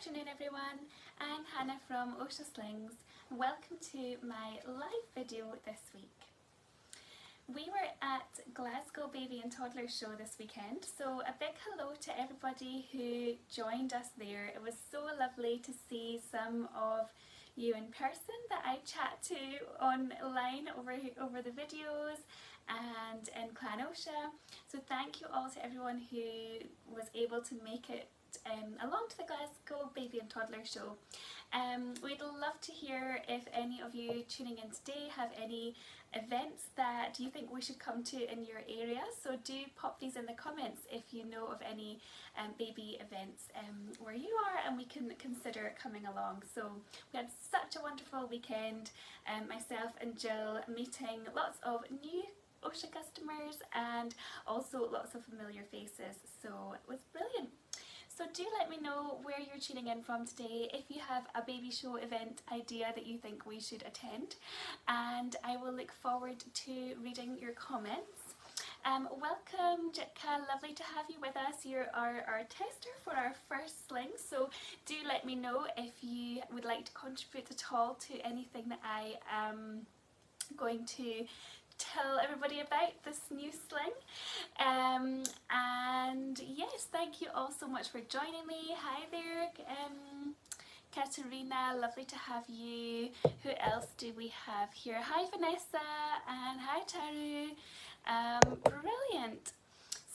afternoon everyone, I'm Hannah from Oscha Slings and welcome to my live video this week. We were at Glasgow Baby and Toddler show this weekend, so a big hello to everybody who joined us there. It was so lovely to see some of you in person that I chat to online over the videos and in Clan Oscha. So thank you all to everyone who was able to make it along to the Glasgow Baby and Toddler show. We'd love to hear if any of you tuning in today have any events that you think we should come to in your area, so do pop these in the comments if you know of any baby events where you are and we can consider coming along. So we had such a wonderful weekend, myself and Jill meeting lots of new Oscha customers and also lots of familiar faces, so it was brilliant. So do let me know where you're tuning in from today, if you have a baby show event idea that you think we should attend, and I will look forward to reading your comments. Welcome Jitka, lovely to have you with us. You're our tester for our first sling, so do let me know if you would like to contribute at all to anything that I am going to tell everybody about this new sling. And yes, thank you all so much for joining me. Hi there, Katerina, lovely to have you. Who else do we have here? Hi Vanessa and hi Taru. Brilliant.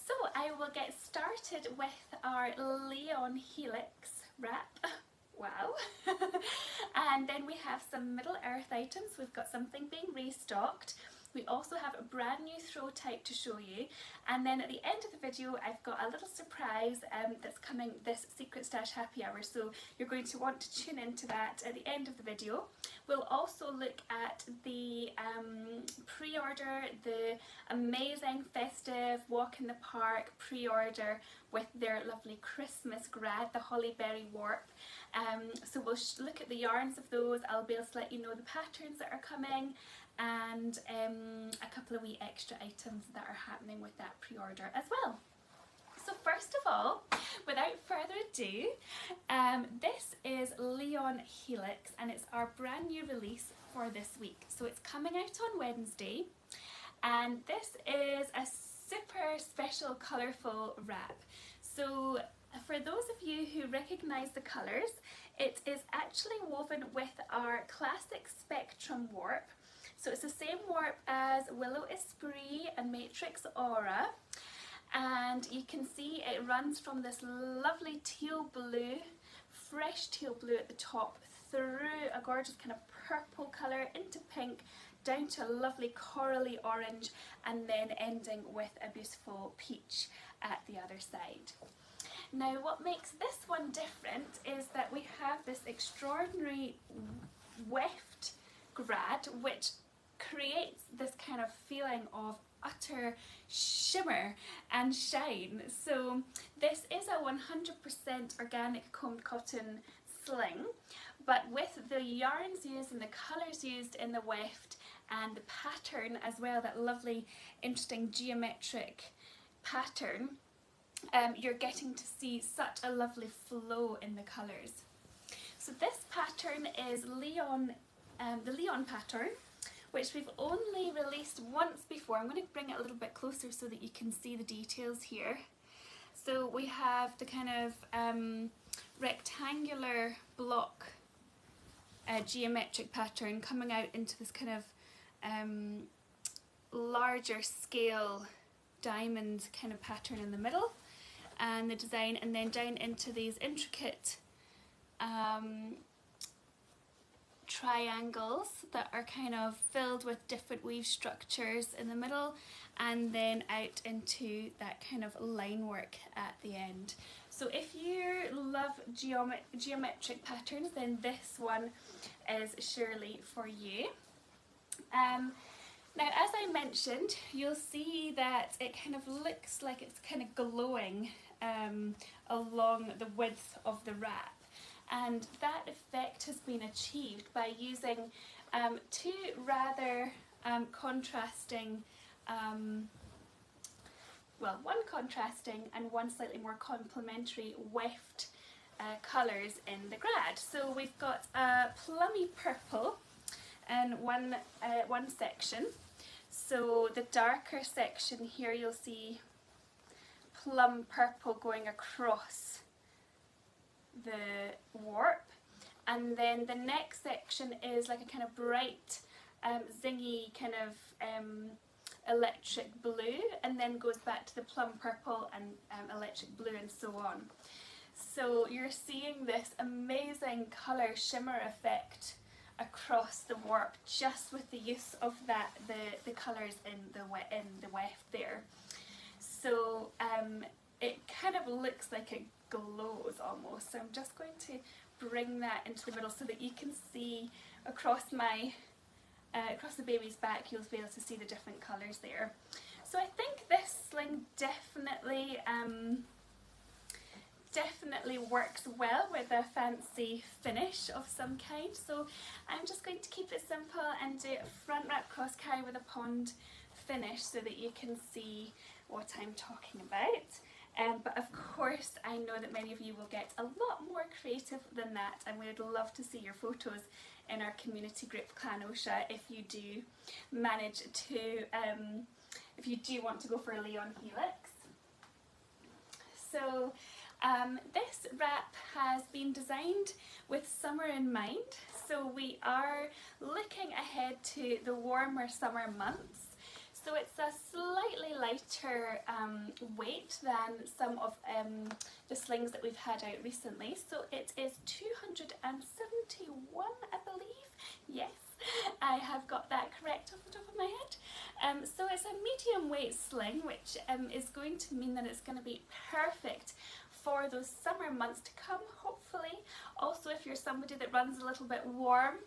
So I will get started with our Leon Helix wrap. Wow. And then we have some Middle Earth items. We've got something being restocked. We also have a brand new throw type to show you, and then at the end of the video I've got a little surprise that's coming this Secret Stash happy hour, so you're going to want to tune into that at the end of the video. We'll also look at the pre-order, the amazing festive walk in the park pre-order with their lovely Christmas grad, the Hollyberry Warp. So we'll look at the yarns of those. I'll be able to let you know the patterns that are coming, and a couple of wee extra items that are happening with that pre-order as well. So first of all, without further ado, this is Leon Helix and it's our brand new release for this week. So it's coming out on Wednesday, and this is a super special colourful wrap. So for those of you who recognise the colours, it is actually woven with our classic Spectrum warp. So it's the same warp as Willow Esprit and Matrix Aura, and you can see it runs from this lovely teal blue, fresh teal blue at the top, through a gorgeous kind of purple colour into pink, down to a lovely corally orange, and then ending with a beautiful peach at the other side. Now what makes this one different is that we have this extraordinary weft grad which creates this kind of feeling of utter shimmer and shine. So this is a 100% organic combed cotton sling, but with the yarns used and the colours used in the weft and the pattern as well, that lovely interesting geometric pattern, you're getting to see such a lovely flow in the colours. So this pattern is Leon, the Leon pattern, which we've only released once before. I'm going to bring it a little bit closer so that you can see the details here. So we have the kind of rectangular block geometric pattern coming out into this kind of larger scale diamond kind of pattern in the middle, and the design, and then down into these intricate triangles that are kind of filled with different weave structures in the middle, and then out into that kind of line work at the end. So if you love geometric patterns, then this one is surely for you. Now as I mentioned, you'll see that it kind of looks like it's kind of glowing along the width of the wrap. And that effect has been achieved by using two rather contrasting, well, one contrasting and one slightly more complementary weft colours in the grad. So we've got a plummy purple in one section. So the darker section here, you'll see plum purple going across the warp, and then the next section is like a kind of bright zingy kind of electric blue, and then goes back to the plum purple and electric blue and so on. So you're seeing this amazing colour shimmer effect across the warp just with the use of the colours in the weft there. So it kind of looks like it glows almost. So I'm just going to bring that into the middle so that you can see across the baby's back, you'll be able to see the different colours there. So I think this sling definitely works well with a fancy finish of some kind. So I'm just going to keep it simple and do a front wrap cross carry with a pond finish so that you can see what I'm talking about. But of course I know that many of you will get a lot more creative than that, and we would love to see your photos in our community group Clan Oscha if you do manage to, if you do want to go for a Leon Helix. So this wrap has been designed with summer in mind, so we are looking ahead to the warmer summer months. So it's a slightly lighter weight than some of the slings that we've had out recently. So it is 271, I believe. Yes, I have got that correct off the top of my head. So it's a medium weight sling, which is going to mean that it's going to be perfect for those summer months to come, hopefully. Also, if you're somebody that runs a little bit warm,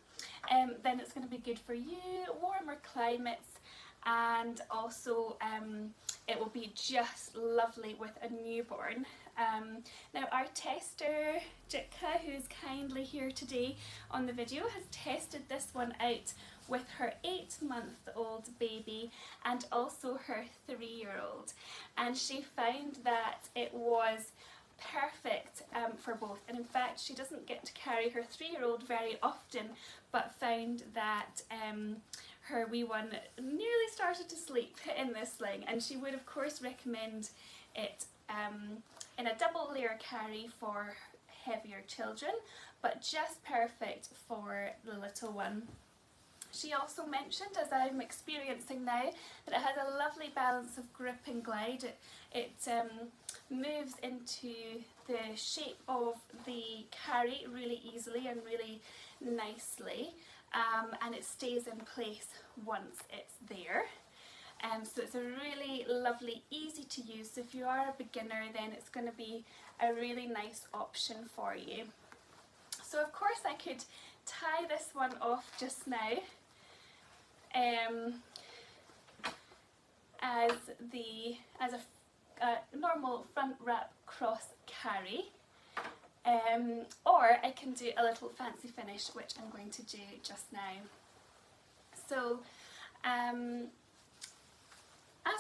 then it's going to be good for you, warmer climates. And also it will be just lovely with a newborn. Now our tester, Jitka, who's kindly here today on the video, has tested this one out with her 8-month-old baby and also her 3-year-old, and she found that it was perfect for both. And in fact, she doesn't get to carry her 3-year-old very often, but found that her wee one nearly started to sleep in this sling, and she would of course recommend it in a double layer carry for heavier children, but just perfect for the little one. She also mentioned, as I'm experiencing now, that it has a lovely balance of grip and glide. It moves into the shape of the carry really easily and really nicely, and it stays in place once it's there. So it's a really lovely, easy to use. So if you are a beginner, then it's going to be a really nice option for you. So of course I could tie this one off just now as a normal front wrap cross carry, or I can do a little fancy finish, which I'm going to do just now. So as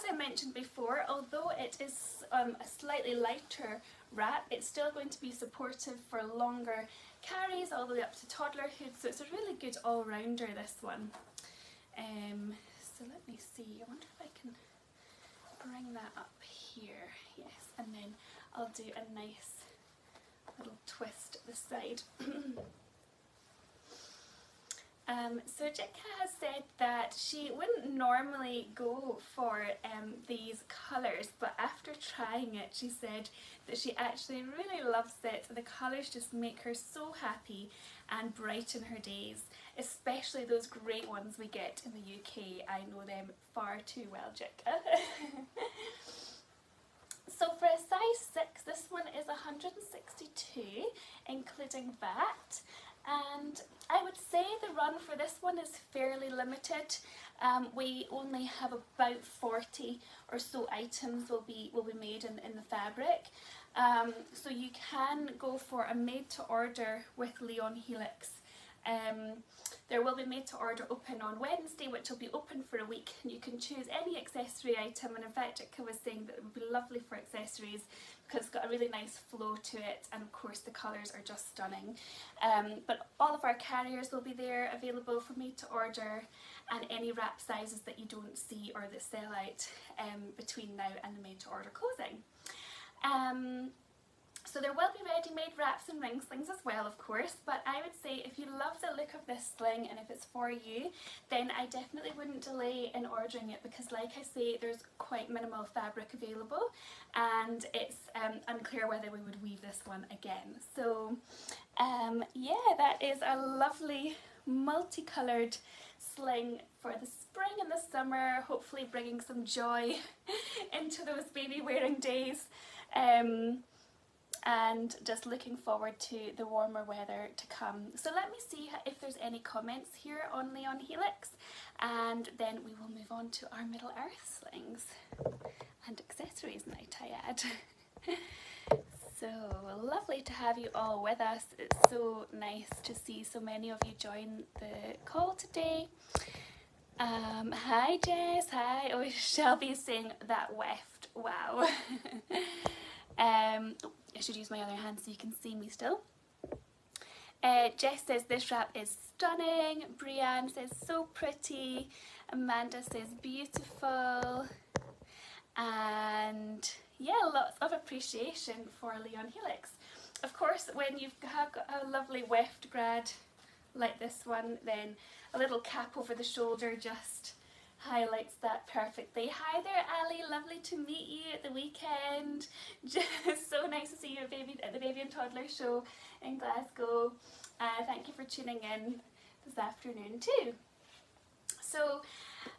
I mentioned before, although it is a slightly lighter wrap, it's still going to be supportive for longer carries all the way up to toddlerhood, so it's a really good all-rounder, this one. So let me see, I wonder if I can bring that up here. Yes, and then I'll do a nice little twist at the side. So Jitka has said that she wouldn't normally go for these colours, but after trying it she said that she actually really loves it. The colours just make her so happy and brighten her days, especially those great ones we get in the UK. I know them far too well, Jitka. So for a size 6, this one is 162, including VAT. And I would say the run for this one is fairly limited. We only have about 40 or so items will be made in the fabric. So you can go for a made to order with Leon Helix. There will be made to order open on Wednesday, which will be open for a week, and you can choose any accessory item. And in fact, Jitka was saying that it would be lovely for accessories because it's got a really nice flow to it, and of course the colours are just stunning. But all of our carriers will be there available for me to order, and any wrap sizes that you don't see or that sell out between now and the made to order closing. So there will be ready-made wraps and ring slings as well, of course, but I would say if you love the look of this sling and if it's for you, then I definitely wouldn't delay in ordering it, because like I say, there's quite minimal fabric available, and it's unclear whether we would weave this one again. So yeah, that is a lovely multicoloured sling for the spring and the summer, hopefully bringing some joy into those baby wearing days. And just looking forward to the warmer weather to come. So let me see if there's any comments here on Leon Helix, and then we will move on to our Middle Earth slings and accessories, might I add. So lovely to have you all with us. It's so nice to see so many of you join the call today. Hi Jess, hi. Oh, Shelby's saying that weft, wow. I should use my other hand so you can see me still. Jess says this wrap is stunning. Brianne says so pretty. Amanda says beautiful. And yeah, lots of appreciation for Leon Helix. Of course, when you've got a lovely weft grad like this one, then a little cap over the shoulder just highlights that perfectly. Hi there Ali, lovely to meet you at the weekend. Just so nice to see you at the Baby and Toddler show in Glasgow. Thank you for tuning in this afternoon too. So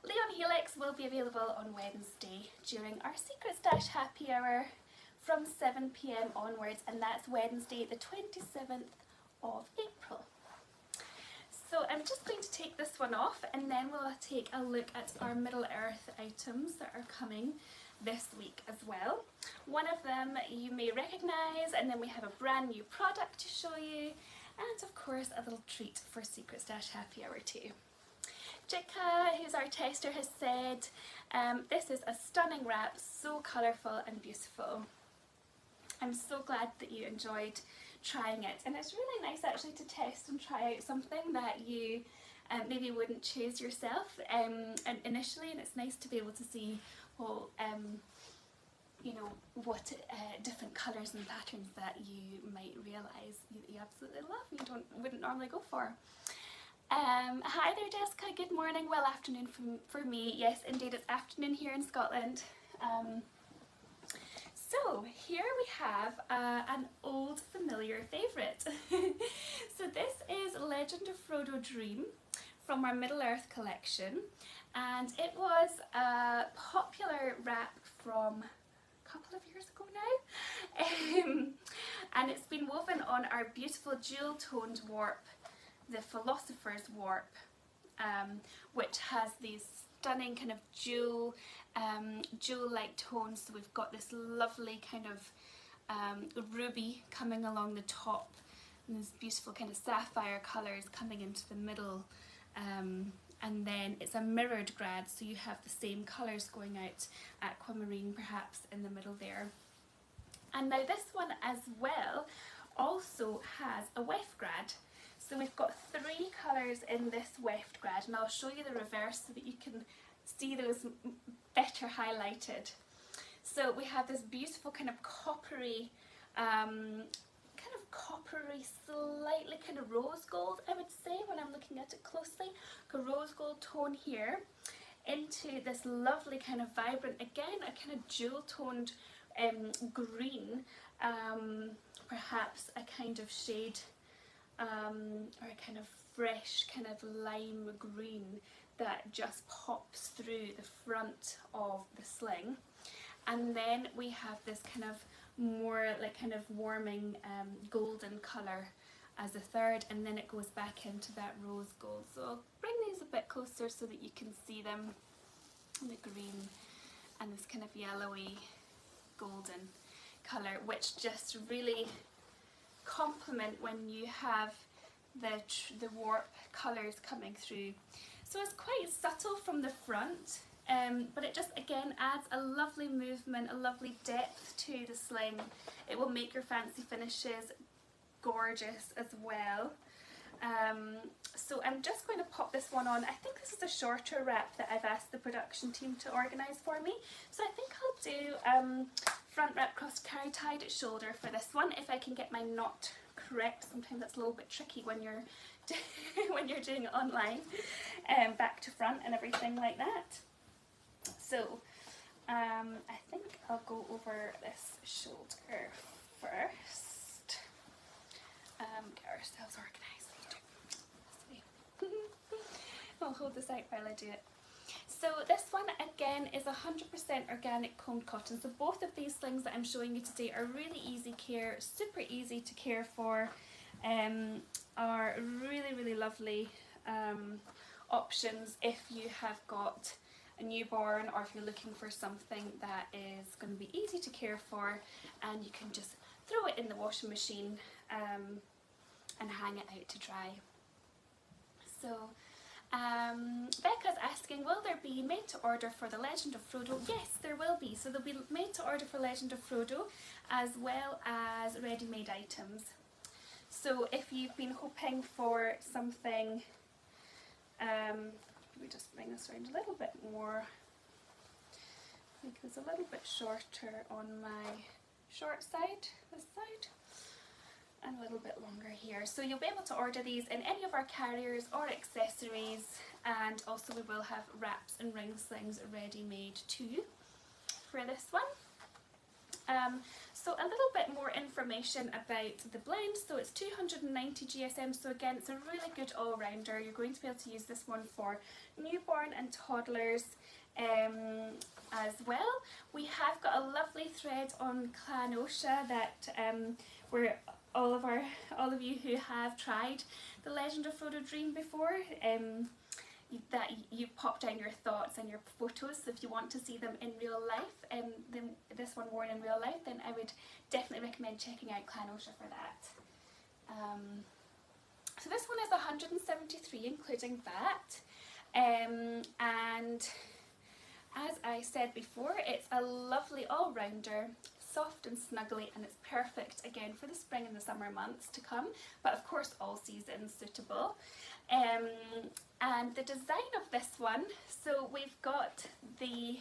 Leon Helix will be available on Wednesday during our Secret Stash happy hour from 7 PM onwards, and that's Wednesday the 27th of April. So I'm just going to take this one off, and then we'll take a look at our Middle Earth items that are coming this week as well. One of them you may recognise, and then we have a brand new product to show you, and of course a little treat for Secret Stash happy hour too. Jika, who's our tester, has said, this is a stunning wrap, so colourful and beautiful. I'm so glad that you enjoyed trying it, and it's really nice actually to test and try out something that you maybe wouldn't choose yourself initially, and it's nice to be able to see, well, you know, what different colours and patterns that you might realise you absolutely love and you wouldn't normally go for. Hi there Jessica, good morning, well afternoon for me. Yes indeed, it's afternoon here in Scotland. So here we have an old familiar favourite. So this is Legend of Frodo Dreme from our Middle Earth collection, and it was a popular wrap from a couple of years ago now, and it's been woven on our beautiful jewel toned warp, the Philosopher's Warp, which has these stunning kind of jewel-like tones. So we've got this lovely kind of ruby coming along the top, and these beautiful kind of sapphire colours coming into the middle, and then it's a mirrored grad, so you have the same colours going out, aquamarine perhaps in the middle there. And now this one as well also has a weft grad. So we've got 3 colours in this weft grad, and I'll show you the reverse so that you can see those better highlighted. So we have this beautiful kind of coppery, slightly kind of rose gold, I would say, when I'm looking at it closely, a rose gold tone here, into this lovely kind of vibrant, again, a kind of jewel toned green, perhaps a kind of shade, or a kind of fresh kind of lime green that just pops through the front of the sling. And then we have this kind of more like kind of warming golden colour as a third, and then it goes back into that rose gold. So I'll bring these a bit closer so that you can see them, the green and this kind of yellowy golden colour, which just really complement when you have the warp colours coming through. So it's quite subtle from the front, but it just again adds a lovely movement, a lovely depth to the sling. It will make your fancy finishes gorgeous as well. So I'm just going to pop this one on. I think this is a shorter wrap that I've asked the production team to organise for me. So I think I'll do front wrap cross carry tied at shoulder for this one, if I can get my knot correct. Sometimes that's a little bit tricky when you're when you're doing it online, back to front and everything like that. So I think I'll go over this shoulder first. Get ourselves organised. I'll hold this out while I do it. So this one again is 100% organic combed cotton. So both of these slings that I'm showing you today are really easy care, super easy to care for, are really lovely options if you have got a newborn, or if you're looking for something that is going to be easy to care for and you can just throw it in the washing machine and hang it out to dry. So Becca's asking, will there be made to order for the Legend of Frodo? Yes, there will be. So there'll be made to order for Legend of Frodo as well as ready-made items. So if you've been hoping for something, let me just bring this around a little bit more, make this a little bit shorter on my short side, this side, and a little bit longer here. So you'll be able to order these in any of our carriers or accessories, and also we will have wraps and ring slings ready made too for this one. So a little bit more information about the blend. So it's 290 GSM, so again it's a really good all-rounder. You're going to be able to use this one for newborn and toddlers as well. We have got a lovely thread on Clan Oscha that where all of you who have tried the Legend of Frodo Dream before, that you pop down your thoughts and your photos. So if you want to see them in real life, then this one worn in real life, then I would definitely recommend checking out Clan Oscha for that. So this one is 173 including VAT, and as I said before, it's a lovely all-rounder, soft and snuggly, and it's perfect again for the spring and the summer months to come, but of course all seasons suitable. And the design of this one, so we've got the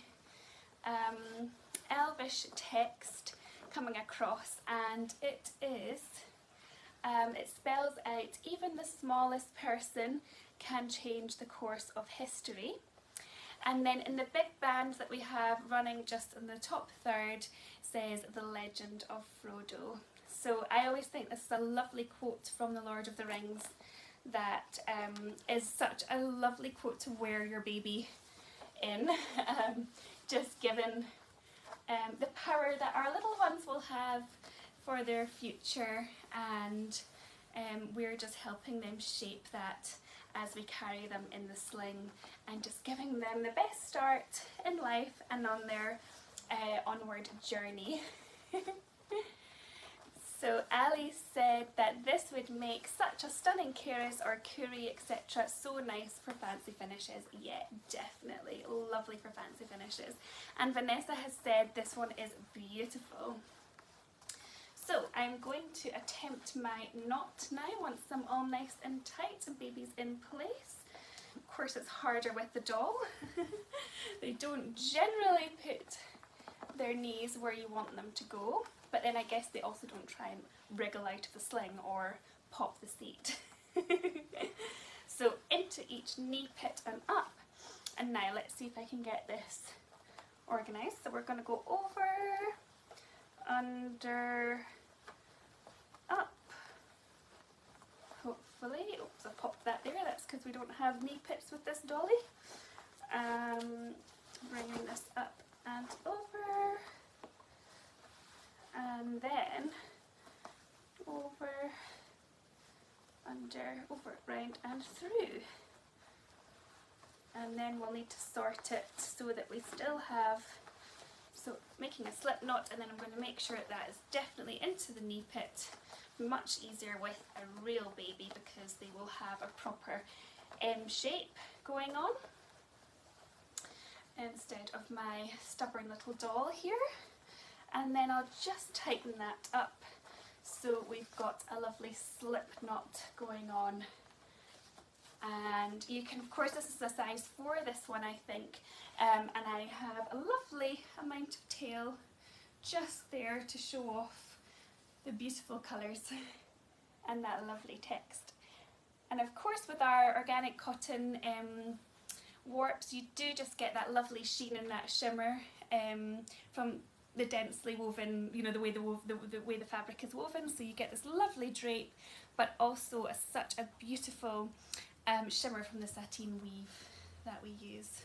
Elvish text coming across, and it is, it spells out, even the smallest person can change the course of history. And then in the big band that we have running just in the top third says the Legend of Frodo. So I always think this is a lovely quote from the Lord of the Rings that is such a lovely quote to wear your baby in, just given the power that our little ones will have for their future, and we're just helping them shape that as we carry them in the sling, and just giving them the best start in life and on their onward journey. So Ali said that this would make such a stunning keris or kuri, etc. So nice for fancy finishes. Yeah, definitely lovely for fancy finishes. And Vanessa has said this one is beautiful. So I'm going to attempt my knot now once I'm all nice and tight and baby's in place. Of course it's harder with the doll. They don't generally put their knees where you want them to go, but then I guess they also don't try and wriggle out of the sling or pop the seat. So into each knee pit and up. And now let's see if I can get this organised. So we're going to go over, under, up, hopefully. Oops, I popped that there, that's because we don't have knee pits with this dolly. Bringing this up and over, and then over, under, over, round and through. And then we'll need to sort it so that we still have, so making a slip knot, and then I'm going to make sure that is definitely into the knee pit. Much easier with a real baby because they will have a proper M shape going on. instead of my stubborn little doll here. And then I'll just tighten that up so we've got a lovely slip knot going on. And you can, of course, this is a size 4, this one I think, and I have a lovely amount of tail just there to show off the beautiful colours and that lovely text. And of course with our organic cotton warps, you do just get that lovely sheen and that shimmer from the densely woven, you know, the way the fabric is woven, so you get this lovely drape, but also such a beautiful shimmer from the sateen weave that we use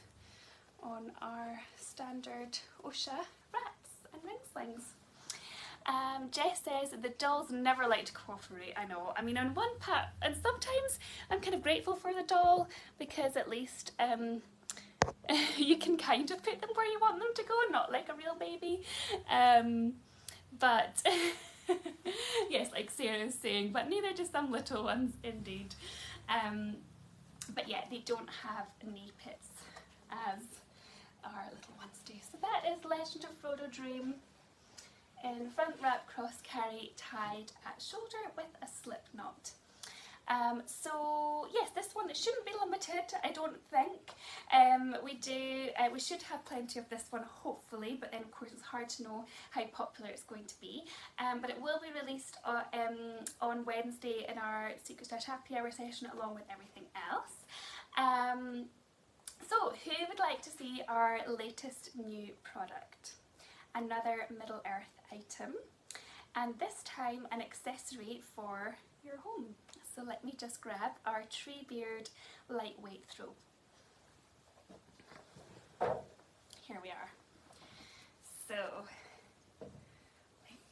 on our standard Oscha wraps and ring slings. Jess says the dolls never like to cooperate. I know. I mean, on one part, and sometimes I'm kind of grateful for the doll because at least you can kind of put them where you want them to go, not like a real baby. But yes, like Sarah is saying, but neither do some little ones indeed. But yeah, they don't have knee pits as our little ones do. So that is Legend of Frodo Dreme in front wrap cross carry tied at shoulder with a slip knot. So yes, this one, it shouldn't be limited, I don't think. We should have plenty of this one hopefully, but then of course it's hard to know how popular it's going to be. But it will be released on Wednesday in our Secret Stash Happy Hour session along with everything else. So who would like to see our latest new product? Another Middle Earth item, and this time an accessory for your home. So let me just grab our Treebeard lightweight throw. Here we are. So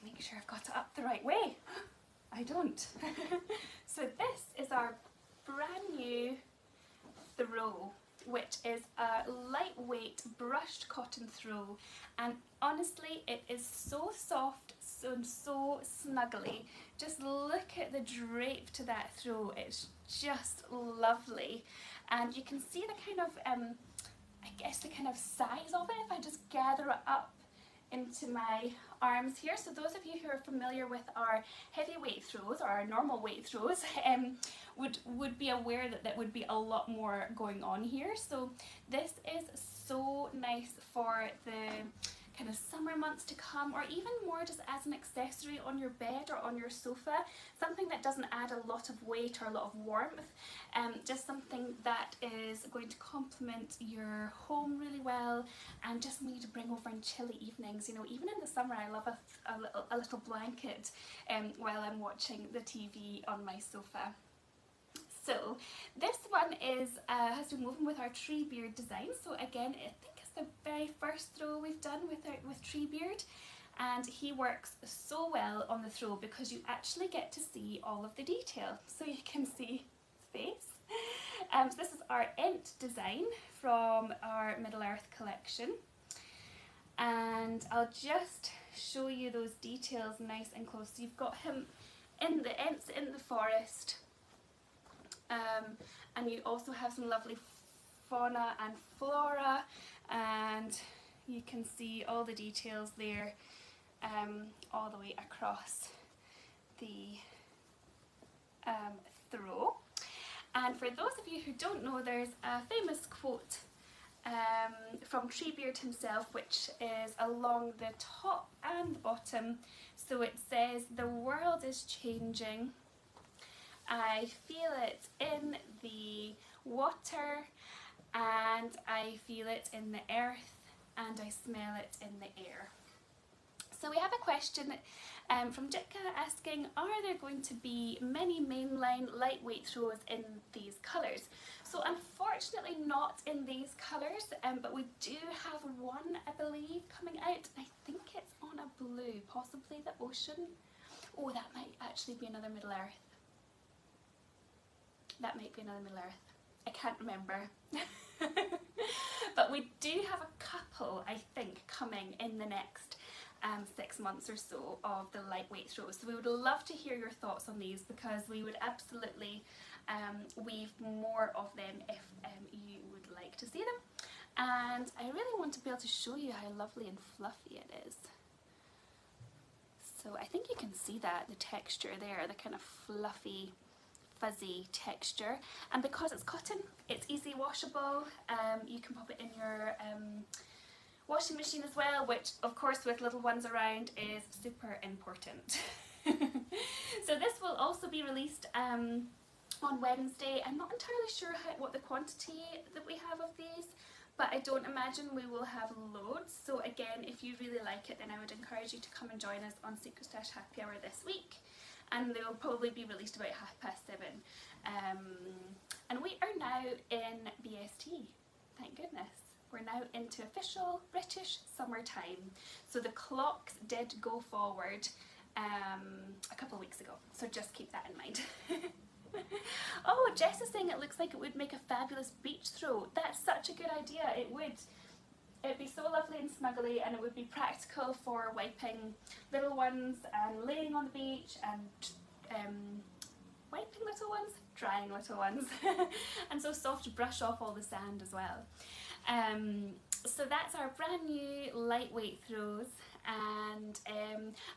make sure I've got it up the right way. I don't. So this is our brand new throw, which is a lightweight brushed cotton throw, and honestly it is so soft and so snuggly. Just look at the drape to that throw, it's just lovely. And you can see the kind of I guess the kind of size of it if I just gather it up into my arms here. So those of you who are familiar with our heavyweight throws or our normal weight throws would be aware that there would be a lot more going on here. So this is so nice for the kind of summer months to come, or even more just as an accessory on your bed or on your sofa, something that doesn't add a lot of weight or a lot of warmth, just something that is going to complement your home really well, and just me to bring over in chilly evenings. You know, even in the summer I love a little blanket while I'm watching the TV on my sofa. So this one has been woven with our Treebeard design. So again, I think it's the very first throw we've done with Treebeard, and he works so well on the throw because you actually get to see all of the detail. So you can see his face. So this is our Ent design from our Middle Earth collection, and I'll just show you those details nice and close. So you've got him in the Ent's in the forest. And you also have some lovely fauna and flora, and you can see all the details there all the way across the throw. And for those of you who don't know, there's a famous quote from Treebeard himself, which is along the top and the bottom. So it says, "The world is changing. I feel it in the water, and I feel it in the earth, and I smell it in the air." So we have a question from Ditka asking, are there going to be many mainline lightweight throws in these colours? So unfortunately not in these colours, but we do have one, I believe, coming out. I think it's on a blue, possibly the ocean. Oh, that might actually be another Middle Earth. That might be another Middle Earth. I can't remember. But we do have a couple, I think, coming in the next 6 months or so of the lightweight throws. So we would love to hear your thoughts on these, because we would absolutely weave more of them if you would like to see them. and I really want to be able to show you how lovely and fluffy it is. So I think you can see that, the texture there, the kind of fluffy, fuzzy texture. And because it's cotton, it's easy washable. You can pop it in your washing machine as well, which of course with little ones around is super important. So this will also be released on Wednesday. I'm not entirely sure what the quantity that we have of these, but I don't imagine we will have loads. So again, if you really like it, then I would encourage you to come and join us on Secret Stash Happy Hour this week, and they'll probably be released about 7:30. And we are now in BST, thank goodness. We're now into official British summertime. So the clocks did go forward a couple of weeks ago, so just keep that in mind. Oh, Jess is saying it looks like it would make a fabulous beach throw. That's such a good idea. It would. It'd be so lovely and snuggly, and it would be practical for wiping little ones and laying on the beach and wiping little ones, drying little ones, and so soft to brush off all the sand as well. So that's our brand new lightweight throws. And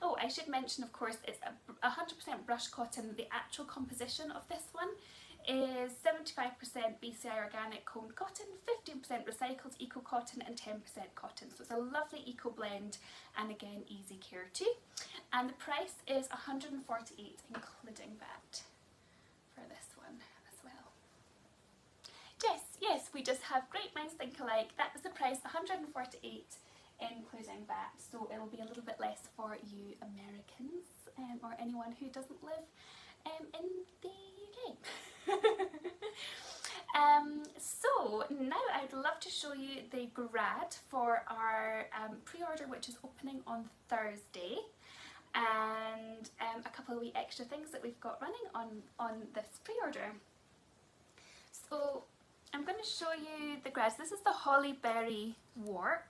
oh, I should mention, of course, it's 100% brushed cotton. The actual composition of this one is 75% BCI organic combed cotton, 15% recycled eco cotton, and 10% cotton. So it's a lovely eco blend, and again, easy care too. And the price is $148, including VAT, for this one as well. Yes, we just have great minds think alike. That was the price, $148. Including that, so it will be a little bit less for you Americans or anyone who doesn't live in the UK. So now I'd love to show you the grad for our pre-order, which is opening on Thursday, and a couple of wee extra things that we've got running on this pre-order. So I'm going to show you the grads. This is the Holly Berry Warp.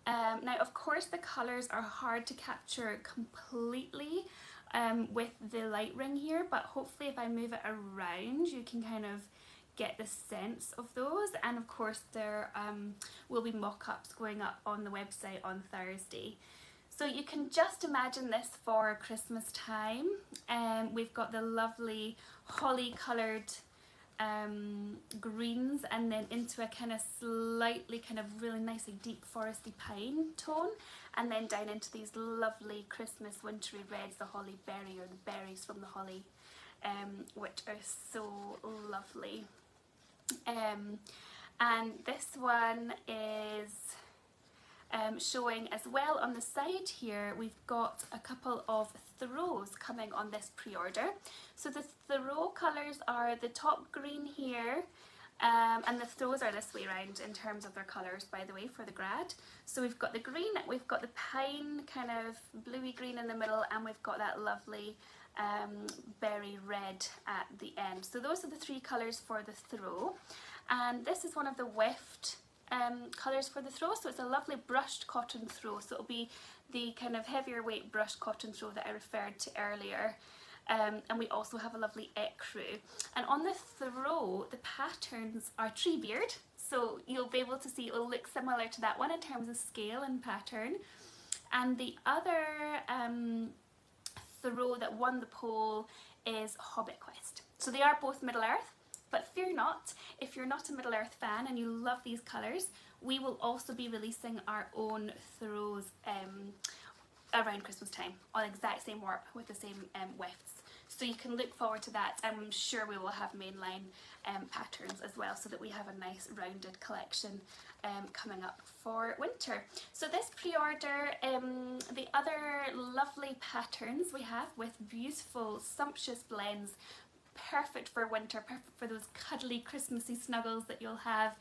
Now of course the colours are hard to capture completely with the light ring here, but hopefully if I move it around you can kind of get the sense of those, and of course there will be mock-ups going up on the website on Thursday. So you can just imagine this for Christmas time. We've got the lovely holly coloured greens, and then into a kind of slightly kind of really nicely deep foresty pine tone, and then down into these lovely Christmas wintry reds, the holly berry, or the berries from the holly, which are so lovely. And this one is showing as well on the side here. We've got a couple of throws coming on this pre-order. So the throw colours are the top green here, and the throws are this way around in terms of their colours, by the way, for the grad. So we've got the green, we've got the pine kind of bluey green in the middle, and we've got that lovely berry red at the end. So those are the three colours for the throw, and this is one of the weft colours for the throw. So it's a lovely brushed cotton throw, so it'll be the kind of heavier weight brushed cotton throw that I referred to earlier. And we also have a lovely ecru. And on the throw, the patterns are Treebeard, so you'll be able to see it will look similar to that one in terms of scale and pattern. And the other throw that won the poll is Hobbit Quest. So they are both Middle Earth, but fear not, if you're not a Middle Earth fan and you love these colours, we will also be releasing our own throws around Christmas time on exact same warp with the same wefts. So you can look forward to that. I'm sure we will have mainline patterns as well, so that we have a nice rounded collection coming up for winter. So this pre-order, the other lovely patterns we have with beautiful sumptuous blends, perfect for winter, perfect for those cuddly Christmassy snuggles that you'll have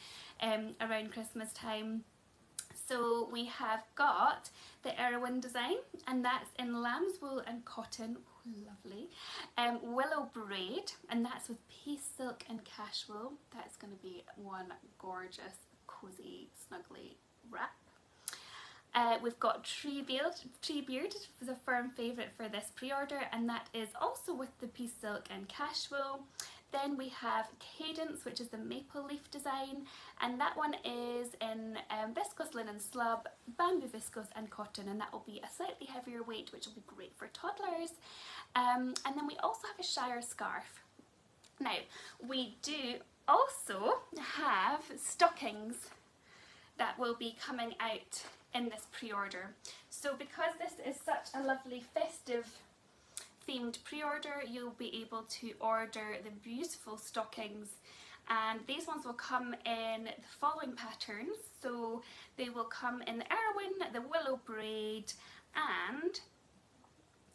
around Christmas time. So we have got the Erewhon design, and that's in lamb's wool and cotton, lovely, willow braid, and that's with pea silk and cashwool. That's going to be one gorgeous, cozy, snuggly wrap. We've got Treebeard is a firm favourite for this pre-order, and that is also with the Peace Silk and Cash Wool. Then we have Cadence, which is the maple leaf design, and that one is in viscose linen slub, bamboo viscose and cotton, and that will be a slightly heavier weight, which will be great for toddlers. And then we also have a Shire scarf. Now, we do also have stockings that will be coming out in this pre-order. So because this is such a lovely festive themed pre-order, you'll be able to order the beautiful stockings, and these ones will come in the following patterns. So they will come in the Erwin, the Willow Braid and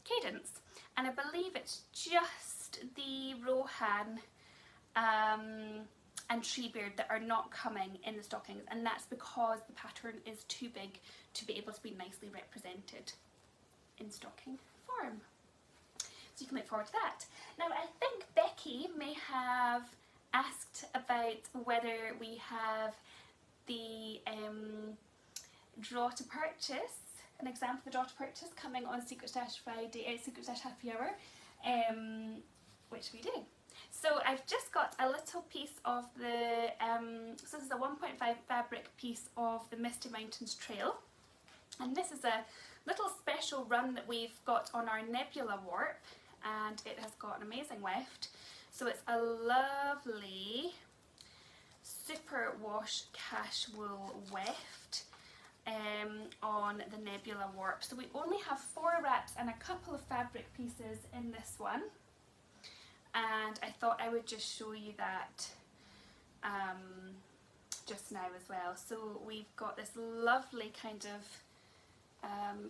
Cadence, and I believe it's just the Rohan and Treebeard that are not coming in the stockings, and that's because the pattern is too big to be able to be nicely represented in stocking form. So you can look forward to that. Now, I think Becky may have asked about whether we have the draw to purchase, an example of the draw to purchase coming on Secret Stash Friday, Secret Stash Happy Hour, which we do. So I've just got a little piece of the, so this is a 1.5 fabric piece of the Misty Mountains Trail, and this is a little special run that we've got on our Nebula warp, and it has got an amazing weft. So it's a lovely super wash cash wool weft on the Nebula warp. So we only have 4 wraps and a couple of fabric pieces in this one, and I thought I would just show you that just now as well. So we've got this lovely kind of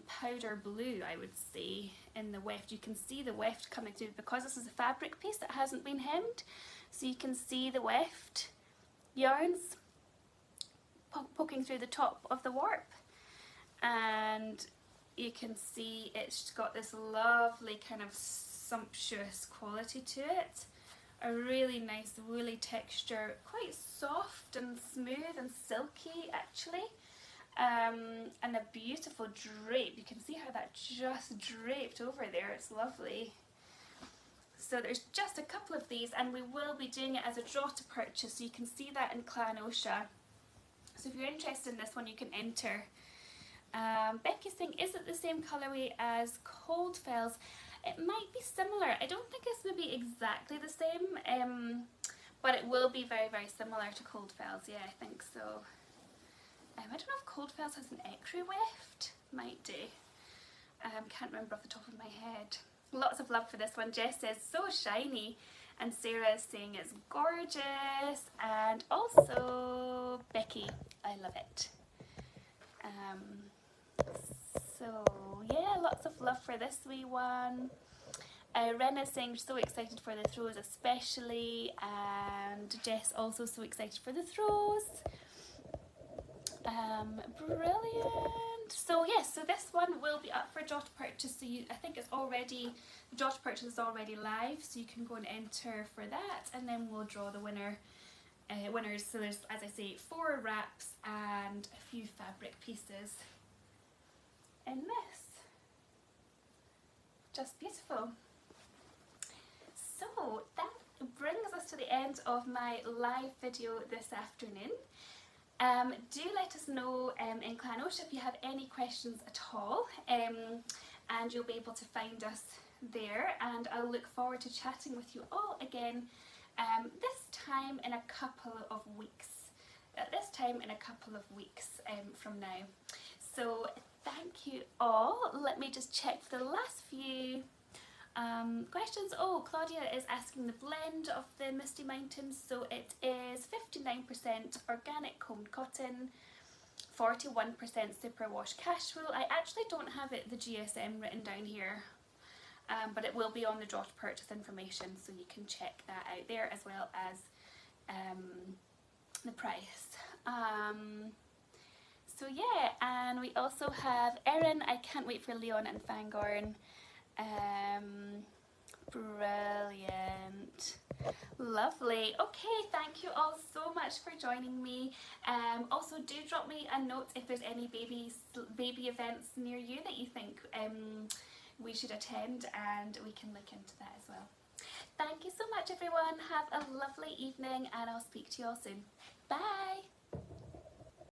powder blue, I would say, in the weft. You can see the weft coming through because this is a fabric piece that hasn't been hemmed, so you can see the weft yarns poking through the top of the warp, and you can see it's got this lovely kind of sumptuous quality to it. A really nice woolly texture, quite soft and smooth and silky actually. And a beautiful drape. You can see how that just draped over there. It's lovely. So there's just a couple of these, and we will be doing it as a draw to purchase, so you can see that in Clan Oscha. So if you're interested in this one, you can enter. Becky's saying, is it the same colourway as Cold Fells? It might be similar. I don't think it's going to be exactly the same, but it will be very, very similar to Cold Fells. Yeah, I think so. I don't know if Cold Fells has an ecru weft. Might do. Can't remember off the top of my head. Lots of love for this one. Jess says, so shiny. And Sarah is saying it's gorgeous. And also Becky, I love it. So yeah, lots of love for this wee one. Ren is saying so excited for the throws especially, and Jess also so excited for the throws. Brilliant. So yes, so this one will be up for draw to purchase. So I think it's already, the draw to purchase is already live, so you can go and enter for that, and then we'll draw the winners. So there's, as I say, 4 wraps and a few fabric pieces in this. Just beautiful. So that brings us to the end of my live video this afternoon. Do let us know in Clan Oscha if you have any questions at all, and you'll be able to find us there, and I'll look forward to chatting with you all again this time in a couple of weeks. From now. So thank you all. Let me just check for the last few questions. Oh, Claudia is asking the blend of the Misty Mountains. So it is 59% organic combed cotton, 41% superwash cash wool. I actually don't have the GSM written down here, but it will be on the draw to purchase information, so you can check that out there, as well as the price. So yeah, and we also have Erin. I can't wait for Leon and Fangorn. Brilliant. Lovely. Okay, thank you all so much for joining me. Also, do drop me a note if there's any baby events near you that you think we should attend, and we can look into that as well. Thank you so much, everyone. Have a lovely evening, and I'll speak to you all soon. Bye.